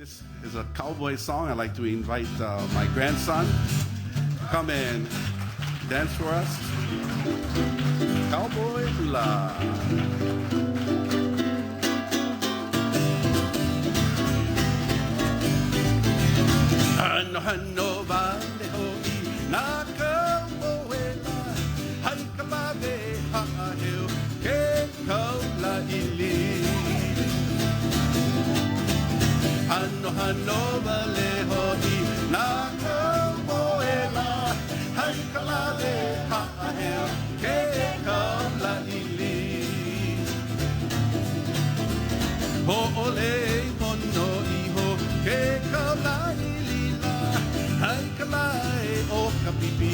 This is a cowboy song. I'd like to invite my grandson to come and dance for us. Cowboy Hula. Hano hano valeho I na kaumoela hai kalave ha'aheu ke kaula ili. Hano hano valeho I na kaumoela hai kalave ha'aheu ke kaula ili. Ho'ole mono iho ke kaula ili. Hai kalai o kapipi